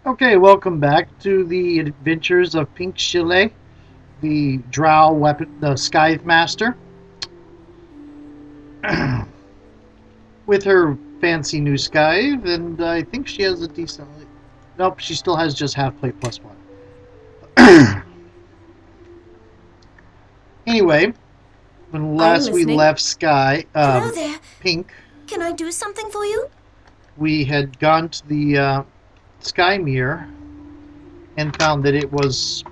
Okay, welcome back to the adventures of Peanc, the Drow weapon, the Scythe Master, with her fancy new scythe, and I think she has a decently. Nope, she still has just half plate plus one. Anyway, when I'm last we listening. left Hello there. Peanc, Can I do something for you? we had gone to the Sky Mirror and found that it was,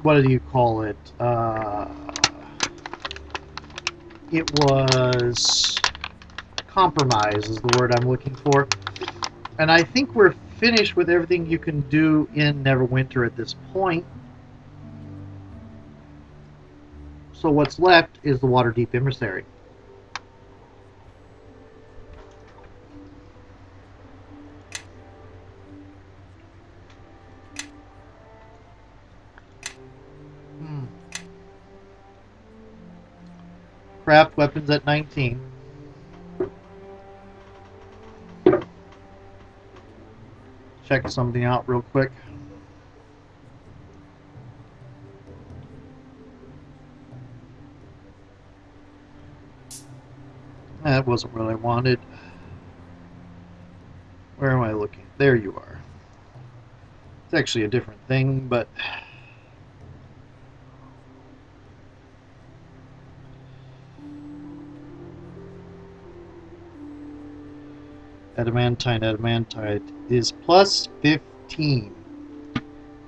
what do you call it? It was compromise is the word I'm looking for. And I think we're finished with everything you can do in Neverwinter at this point. So what's left is the Waterdeep Emissary. Hmm. Craft weapons at 19. Check something out real quick. That wasn't what I wanted. Where am I looking? There you are. It's actually a different thing, but adamantite is plus 15.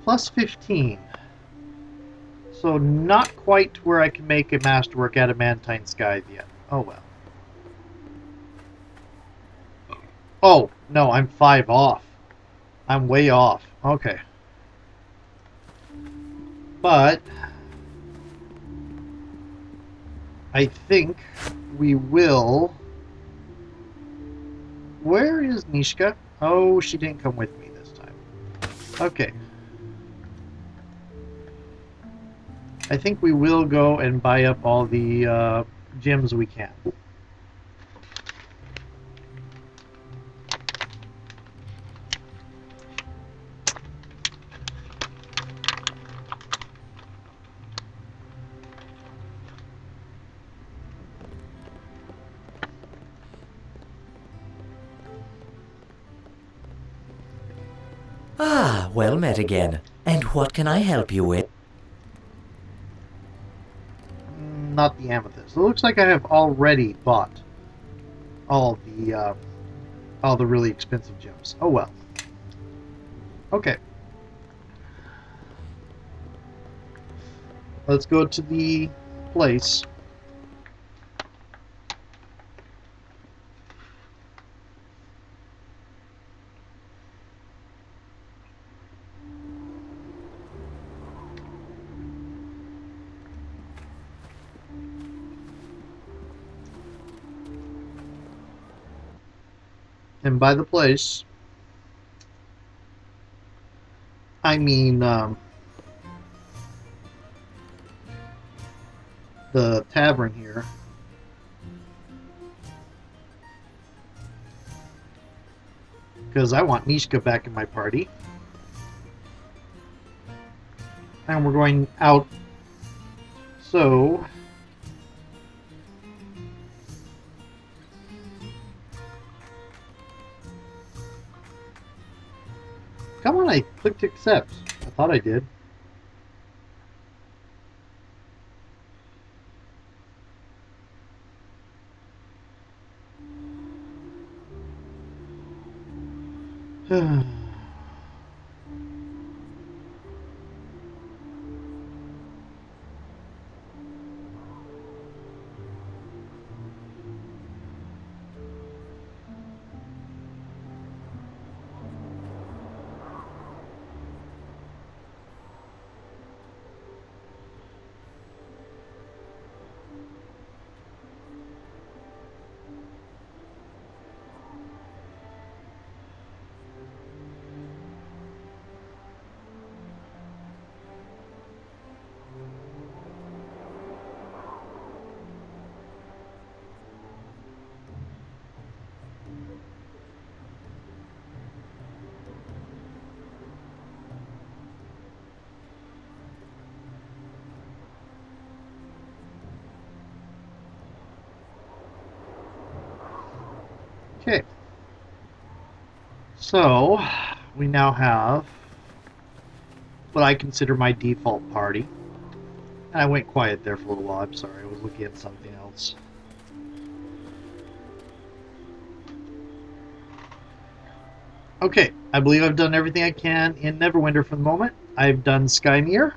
Plus 15. So not quite where I can make a masterwork adamantine scythe yet. Oh well. Oh, no, I'm 5 off. I'm way off. Okay. But I think we will. Where is Nishka? Oh, she didn't come with me this time. Okay. I think we will go and buy up all the gems we can. Ah, well met again. And what can I help you with? Not the amethyst. It looks like I have already bought all the really expensive gems. Oh well. Okay. Let's go to the place. And by the place, I mean the tavern here. Because I want Mishka back in my party. And we're going out. So come on, I clicked accept. I thought I did. So, we now have what I consider my default party. And I went quiet there for a little while. I'm sorry, I was looking at something else. Okay, I believe I've done everything I can in Neverwinter for the moment. I've done Skymere.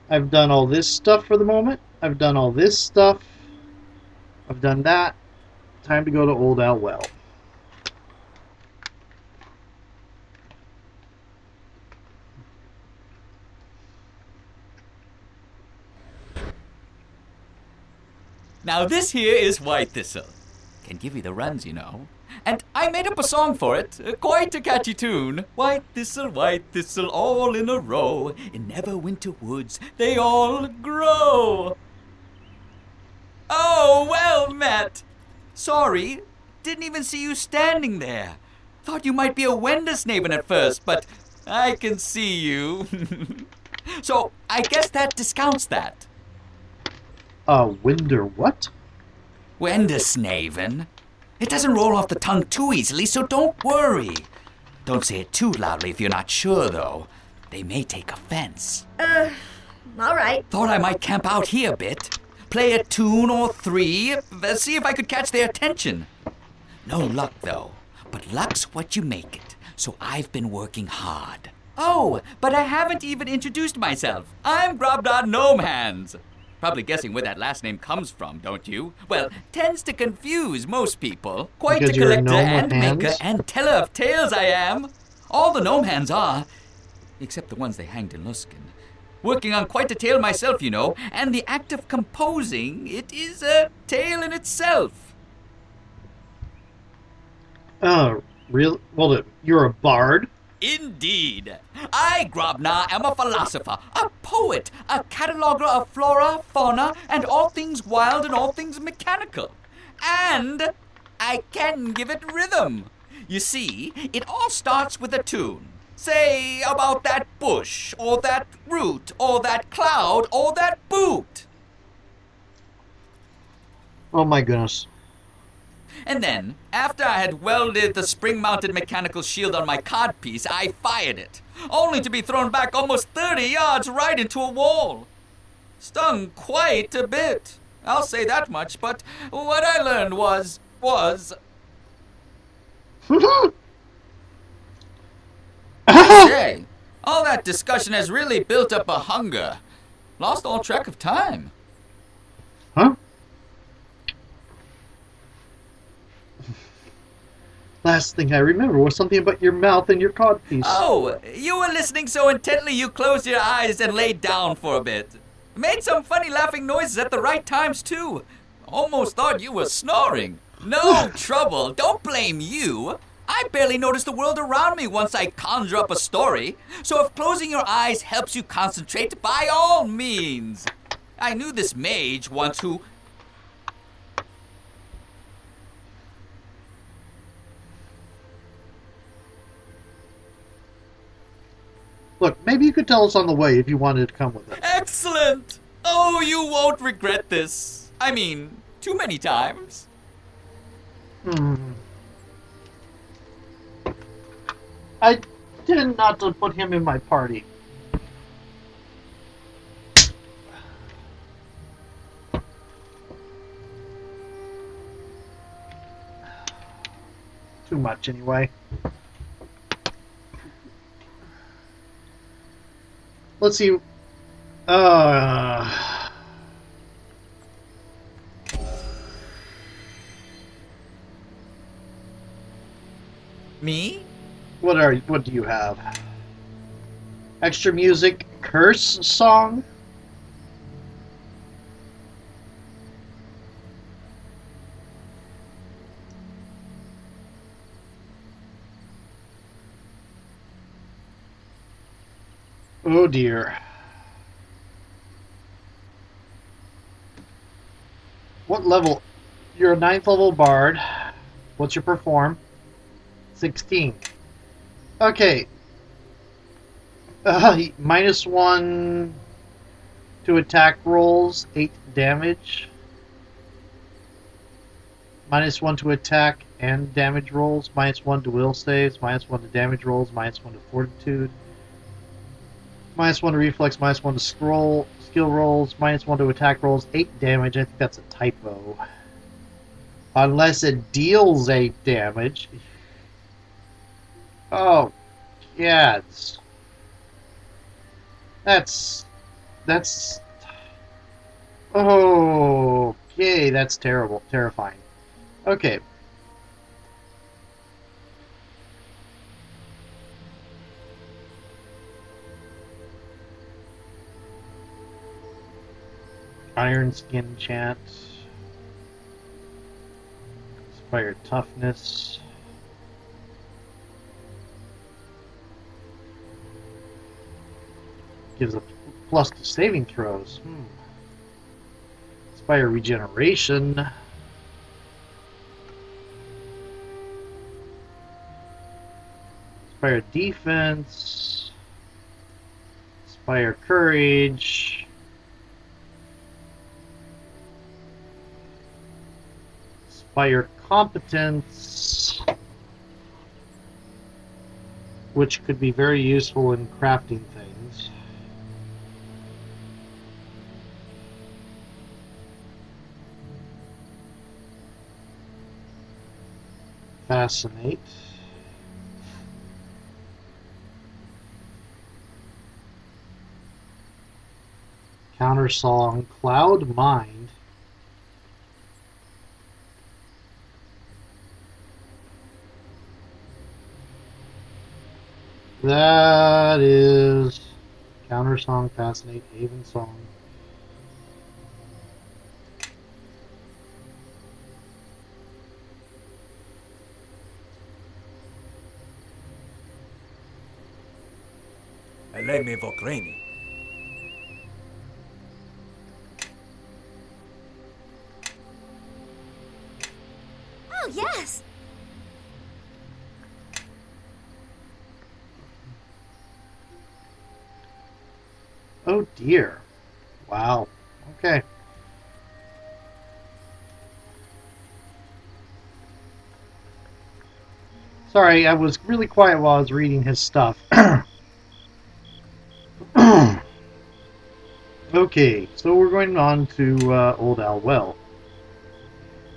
I've done all this stuff for the moment. I've done all this stuff. I've done that. Time to go to Old Al Well. Now this here is White Thistle. Can give you the runs, you know. And I made up a song for it, quite a catchy tune. White thistle, all in a row. In Neverwinter woods, they all grow. Oh, well met. Sorry, didn't even see you standing there. Thought you might be a Wendersnaven at first, but I can see you. So, I guess that discounts that. Winder what? Wendersnaven. It doesn't roll off the tongue too easily, so don't worry. Don't say it too loudly if you're not sure, though. They may take offense. All right. Thought I might camp out here a bit. Play a tune or three, see if I could catch their attention. No luck, though. But luck's what you make it, so I've been working hard. Oh, but I haven't even introduced myself. I'm Grobdod Gnome Hands. Probably guessing where that last name comes from, don't you? Well, tends to confuse most people. Quite Because a you're a collector gnome and with hands? maker and teller of tales I am. All the gnome hands are, except the ones they hanged in Luskin. Working on quite a tale myself, you know, and the act of composing, it is a tale in itself. Real? Well, you're a bard? Indeed. I, Grobnar, am a philosopher, a poet, a cataloger of flora, fauna, and all things wild and all things mechanical. And I can give it rhythm. You see, it all starts with a tune. Say about that bush, or that root, or that cloud, or that boot. Oh my goodness. And then, after I had welded the spring-mounted mechanical shield on my codpiece, I fired it, only to be thrown back almost 30 yards right into a wall. Stung quite a bit, I'll say that much, but what I learned was... I say, all that discussion has really built up a hunger. Lost all track of time. Huh? Last thing I remember was something about your mouth and your codpiece. Oh, you were listening so intently you closed your eyes and laid down for a bit. Made some funny laughing noises at the right times, too. Almost thought you were snoring. No trouble, don't blame you. I barely notice the world around me once I conjure up a story. So if closing your eyes helps you concentrate, by all means. I knew this mage once who... Look, maybe you could tell us on the way if you wanted to come with us. Excellent! Oh, you won't regret this. I mean, too many times. I did not to put him in my party. Too much, anyway. Let's see. Me? What do you have? Extra music, curse song? Oh dear. What level? You're a 9th level bard. What's your perform? 16. Okay. -1 to attack rolls, 8 damage. -1 to attack and damage rolls, -1 to will saves, -1 to damage rolls, -1 to fortitude, -1 to reflex, -1 to skill rolls, -1 to attack rolls, 8 damage. I think that's a typo. Unless it deals 8 damage. Oh, yeah, that's oh, okay, that's terrible, terrifying. Okay. Iron Skin Chant. Inspire Toughness. Gives a plus to saving throws. Inspire Regeneration. Inspire Defense. Inspire Courage. Inspire Competence, which could be very useful in crafting things. Fascinate. Countersong, Cloud Mind. That is Countersong, Fascinate, Haven Song. Elemi Vokrini. Oh, yes. Oh dear. Wow. Okay. Sorry, I was really quiet while I was reading his stuff. Okay, so we're going on to Old Al Well.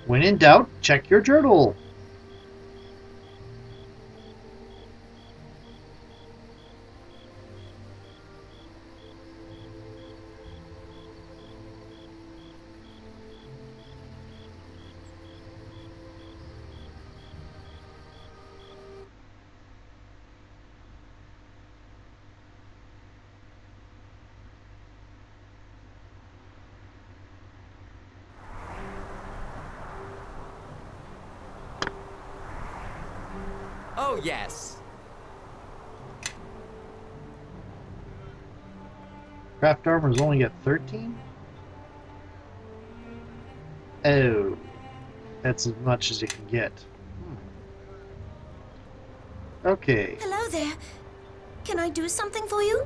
When in doubt, check your journal. Oh, yes. Craft armor is only at 13? Oh, that's as much as you can get. Okay. Hello there. Can I do something for you?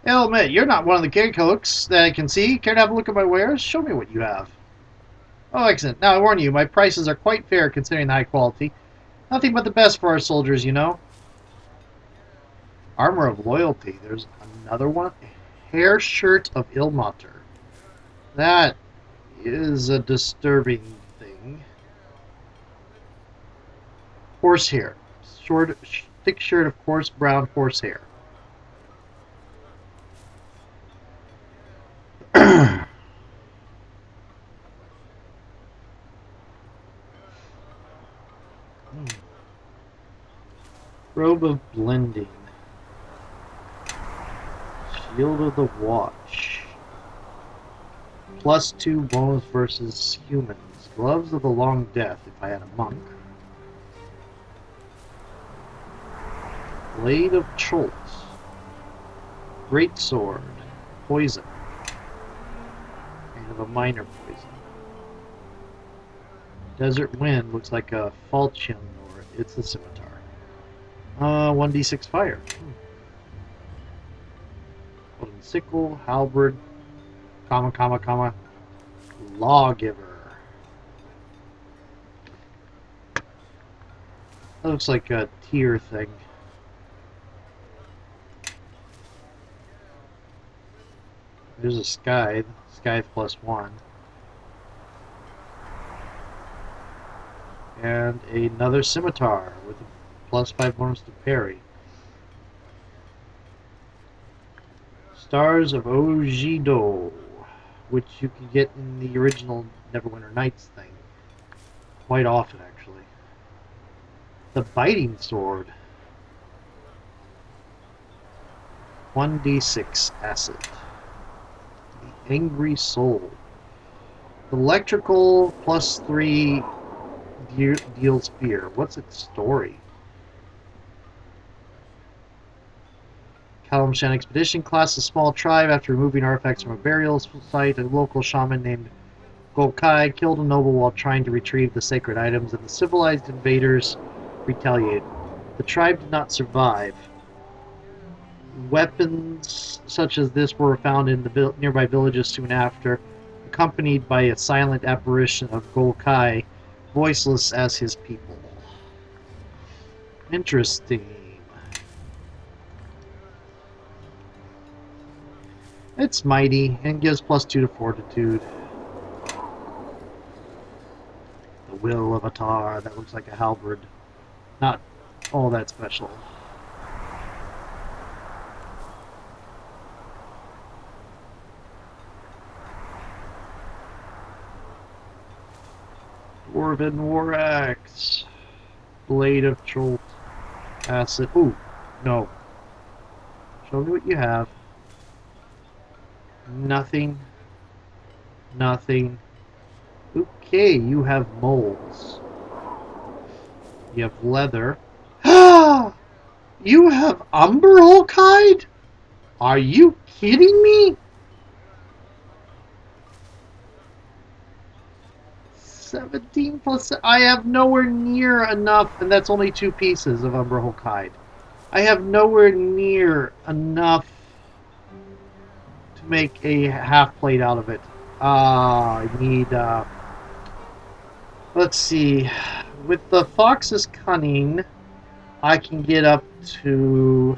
Helmet, you're not one of the cooks that I can see. Care to have a look at my wares? Show me what you have. Oh, excellent. Now, I warn you, my prices are quite fair considering the high quality. Nothing but the best for our soldiers, you know. Armor of Loyalty. There's another one. Hair Shirt of Ilmater. That is a disturbing thing. Horsehair. Thick shirt of coarse brown horsehair. Robe of Blending. Shield of the Watch. +2 bonus versus humans. Gloves of the Long Death if I had a monk. Blade of Choltz. Great Sword. Poison. And of a minor poison. Desert Wind looks like a falchion, or it's a scimitar. 1d6 fire. Golden sickle, halberd, comma, lawgiver. That looks like a tier thing. There's a scythe. Scythe +1. And another scimitar with a +5 bonus to parry. Stars of Ojido, which you can get in the original Neverwinter Nights thing. Quite often, actually. The Biting Sword. 1d6 acid. The Angry Soul. Electrical +3 deals fear. What's its story? Kalamshan Expedition class a small tribe after removing artifacts from a burial site. A local shaman named Golkai killed a noble while trying to retrieve the sacred items, and the civilized invaders retaliated. The tribe did not survive. Weapons such as this were found in the nearby villages soon after, accompanied by a silent apparition of Golkai, voiceless as his people. Interesting. It's mighty and gives +2 to fortitude. The Will of Atar, that looks like a halberd. Not all that special. Dwarven War Axe. Blade of Cholt. Acid. Ooh, no. Show me what you have. Nothing. Nothing. Okay, you have moles. You have leather. You have Umber Hulk hide? Are you kidding me? 17 plus... I have nowhere near enough, and that's only 2 pieces of Umber Hulk hide. I have nowhere near enough to make a half plate out of it. I need... let's see. With the Fox's Cunning, I can get up to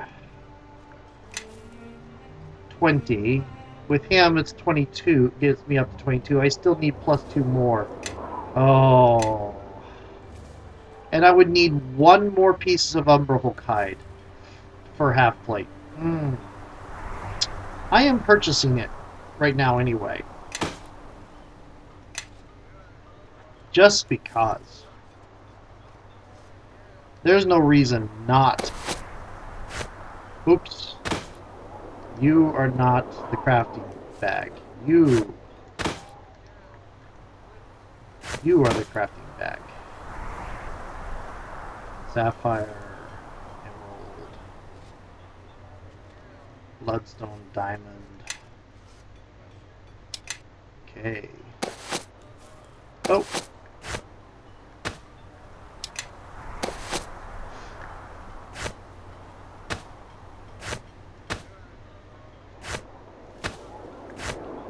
20. With him, it's 22. It gets me up to 22. I still need +2 more. Oh. And I would need 1 more piece of Umber Hulk hide for half plate. I am purchasing it right now anyway. Just because. There's no reason not. Oops. You are not the crafting bag. You are the crafting bag. Sapphire, emerald, bloodstone, diamond. Okay. Oh.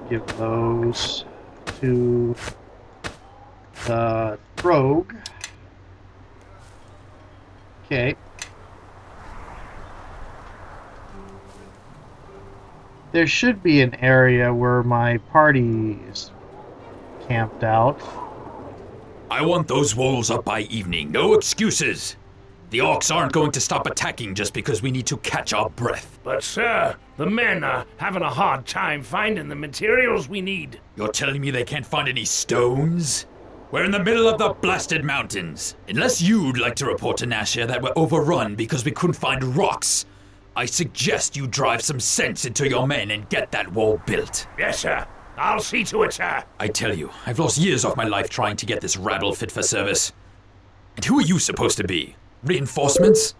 Give those to the rogue. Okay. There should be an area where my party is camped out. I want those walls up by evening. No excuses. The Orcs aren't going to stop attacking just because we need to catch our breath. But sir, the men are having a hard time finding the materials we need. You're telling me they can't find any stones? We're in the middle of the blasted mountains. Unless you'd like to report to Nashia that we're overrun because we couldn't find rocks, I suggest you drive some sense into your men and get that wall built. Yes, sir. I'll see to it, sir. I tell you, I've lost years of my life trying to get this rabble fit for service. And who are you supposed to be? Reinforcements?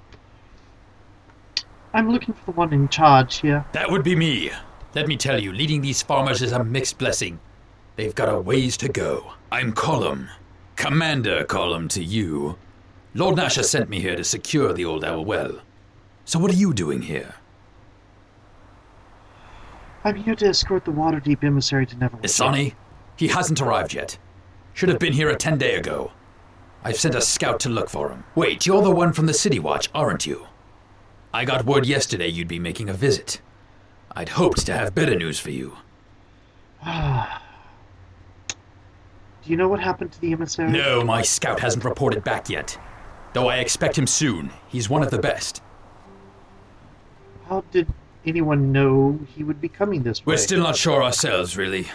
I'm looking for the one in charge here. That would be me. Let me tell you, leading these farmers is a mixed blessing. They've got a ways to go. I'm Column. Commander, call him to you. Lord Nasher sent me here to secure the Old Owl Well. So what are you doing here? I'm here to escort the Waterdeep emissary to NwN2. Isani? He hasn't arrived yet. Should have been here a 10 day ago. I've sent a scout to look for him. Wait, you're the one from the City Watch, aren't you? I got word yesterday you'd be making a visit. I'd hoped to have better news for you. Do you know what happened to the emissary? No, my scout hasn't reported back yet. Though I expect him soon. He's one of the best. How did anyone know he would be coming this way? We're still not sure ourselves, really.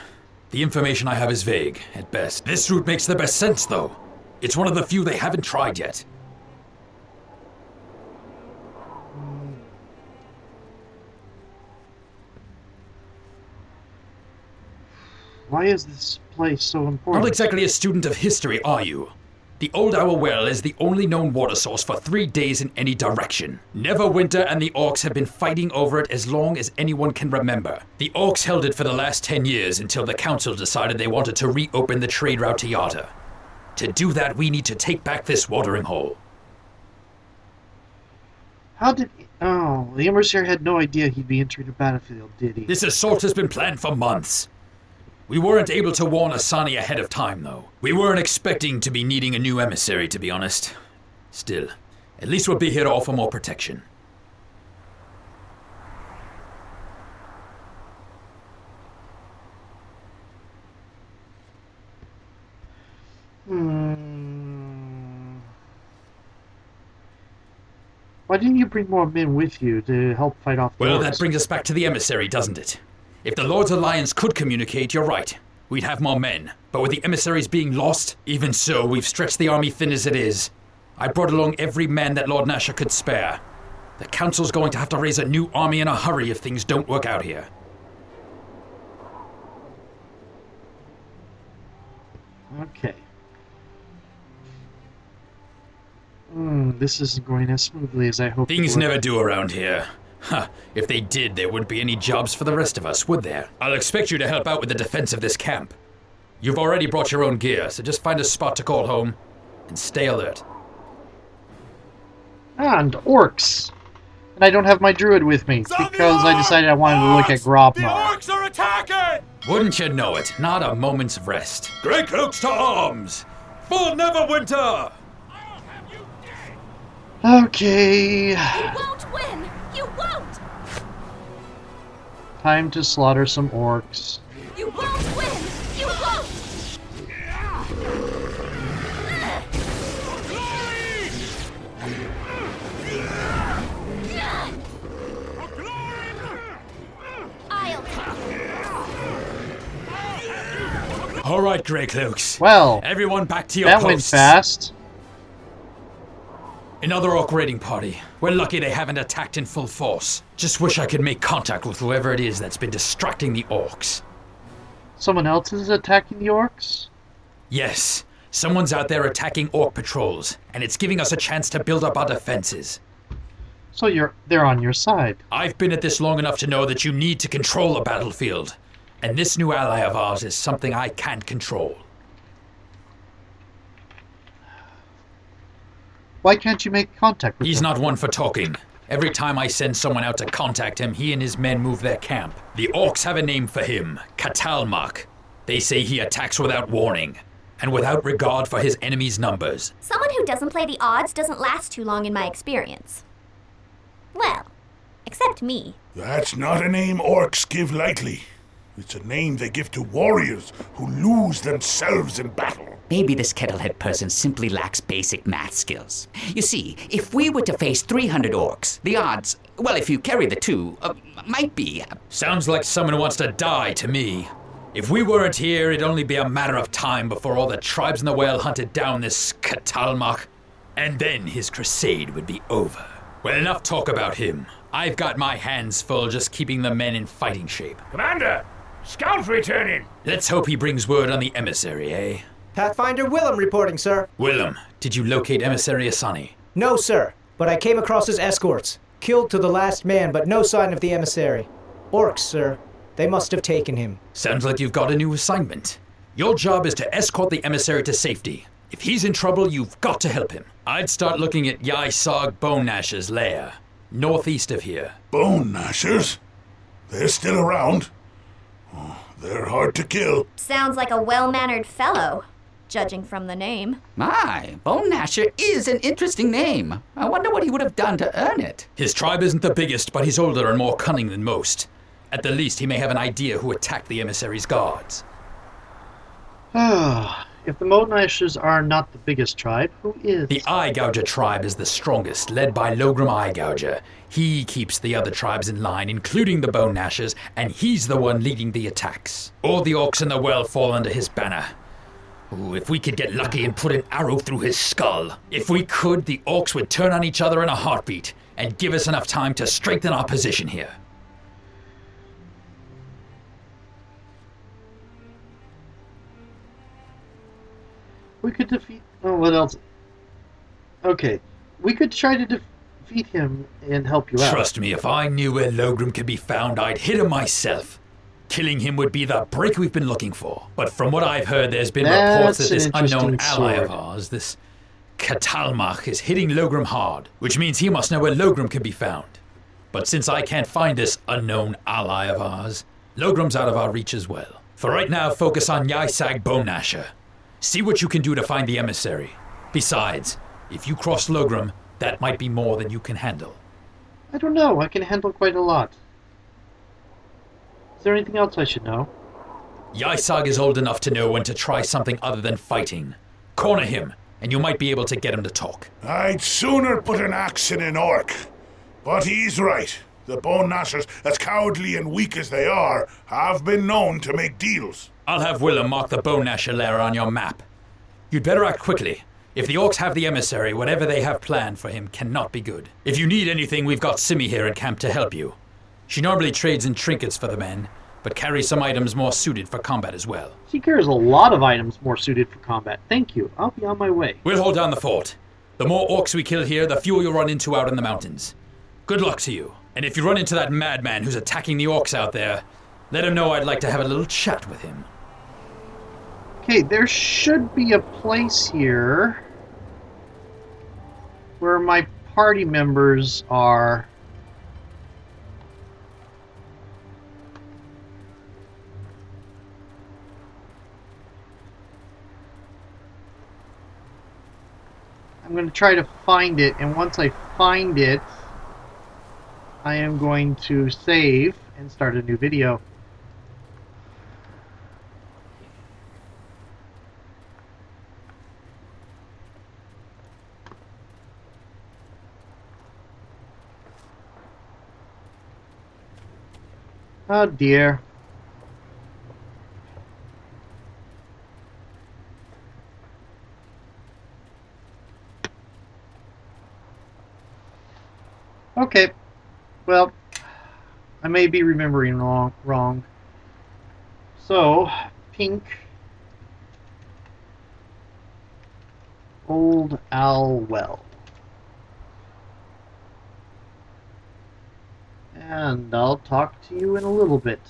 The information I have is vague, at best. This route makes the best sense, though. It's one of the few they haven't tried yet. Why is this place so important? Not exactly a student of history, are you? The Old Owl Well is the only known water source for 3 days in any direction. Neverwinter and the Orcs have been fighting over it as long as anyone can remember. The Orcs held it for the last 10 years until the Council decided they wanted to reopen the trade route to Yata. To do that, we need to take back this watering hole. How did... Oh, the emissary had no idea he'd be entering the battlefield, did he? This assault has been planned for months. We weren't able to warn Asani ahead of time, though. We weren't expecting to be needing a new emissary, to be honest. Still, at least we'll be here to offer more protection. Why didn't you bring more men with you to help fight off the Well, Orcs? that brings us back to the emissary, doesn't it? If the Lord's Alliance could communicate, you're right. We'd have more men. But with the emissaries being lost, even so, we've stretched the army thin as it is. I brought along every man that Lord Nasher could spare. The Council's going to have to raise a new army in a hurry if things don't work out here. Okay. This isn't going as smoothly as I hoped. Things never do around here. Huh, if they did, there wouldn't be any jobs for the rest of us, would there? I'll expect you to help out with the defense of this camp. You've already brought your own gear, so just find a spot to call home and stay alert. And Orcs. And I don't have my druid with me because I decided I wanted to look at Grobnar. The Orcs are attacking! Wouldn't you know it? Not a moment's rest. Grey Cloaks to arms! For Neverwinter! Okay. You won't win! You won't! Time to slaughter some Orcs. You won't win! You won't! I'll take All right, Grey Cloaks. Well, Everyone back to your that posts. went fast. Another Orc raiding party. We're lucky they haven't attacked in full force. Just wish I could make contact with whoever it is that's been distracting the Orcs. Someone else is attacking the Orcs? Yes, someone's out there attacking Orc patrols, and it's giving us a chance to build up our defenses. So they're on your side. I've been at this long enough to know that you need to control a battlefield. And this new ally of ours is something I can't control. Why can't you make contact with He's him? not one for talking. Every time I send someone out to contact him, he and his men move their camp. The Orcs have a name for him, Katalmak. They say he attacks without warning, and without regard for his enemies' numbers. Someone who doesn't play the odds doesn't last too long in my experience. Well, except me. That's not a name Orcs give lightly. It's a name they give to warriors who lose themselves in battle. Maybe this kettlehead person simply lacks basic math skills. You see, if we were to face 300 orcs, the odds, well, if you carry the two, might be... Sounds like someone who wants to die to me. If we weren't here, it'd only be a matter of time before all the tribes in the well hunted down this Katalmak, and then his crusade would be over. Well, enough talk about him. I've got my hands full just keeping the men in fighting shape. Commander, scouts returning. Let's hope he brings word on the emissary, eh? Pathfinder Willem reporting, sir. Willem, did you locate Emissary Asani? No, sir, but I came across his escorts. Killed to the last man, but no sign of the emissary. Orcs, sir. They must have taken him. Sounds like you've got a new assignment. Your job is to escort the emissary to safety, If he's in trouble, you've got to help him. I'd start looking at Ysog Bone Gnash's lair, northeast of here. Bone Gnashers? They're still around. Oh, they're hard to kill. Sounds like a well-mannered fellow, judging from the name. My, Bone Gnasher is an interesting name. I wonder what he would have done to earn it. His tribe isn't the biggest, but he's older and more cunning than most. At the least, he may have an idea who attacked the emissary's guards. If the Mognashers are not the biggest tribe, who is? The Eye Gouger tribe is the strongest, led by Logrum Eye Gouger. He keeps the other tribes in line, including the Bone Gnashers, and he's the one leading the attacks. All the orcs in the well fall under his banner. Ooh, if we could get lucky and put an arrow through his skull. If we could, the orcs would turn on each other in a heartbeat, and give us enough time to strengthen our position here. We could defeat... Oh, what else? Okay. We could try to defeat him and help you out. Trust me, if I knew where Logrum could be found, I'd hit him myself. Killing him would be the break we've been looking for. But from what I've heard, there's been reports that this unknown ally of ours, this Katalmach, is hitting Logrum hard, which means he must know where Logrum can be found. But since I can't find this unknown ally of ours, Logrum's out of our reach as well. For right now, focus on Ysag Bone Gnasher. See what you can do to find the emissary. Besides, if you cross Logrum, that might be more than you can handle. I don't know. I can handle quite a lot. Is there anything else I should know? Ysag is old enough to know when to try something other than fighting. Corner him, and you might be able to get him to talk. I'd sooner put an axe in an orc. But he's right. The Bone Gnashers, as cowardly and weak as they are, have been known to make deals. I'll have Willem mark the Bone Gnasher lair on your map. You'd better act quickly. If the orcs have the emissary, whatever they have planned for him cannot be good. If you need anything, we've got Simi here in camp to help you. She normally trades in trinkets for the men, but carries some items more suited for combat as well. She carries a lot of items more suited for combat. Thank you. I'll be on my way. We'll hold down the fort. The more orcs we kill here, the fewer you'll run into out in the mountains. Good luck to you. And if you run into that madman who's attacking the orcs out there, let him know I'd like to have a little chat with him. Okay, there should be a place here where my party members are. I'm going to try to find it, and once I find it, I am going to save and start a new video. Oh dear. Okay. Well, I may be remembering wrong. So, Peanc, Old Owl Well. And I'll talk to you in a little bit.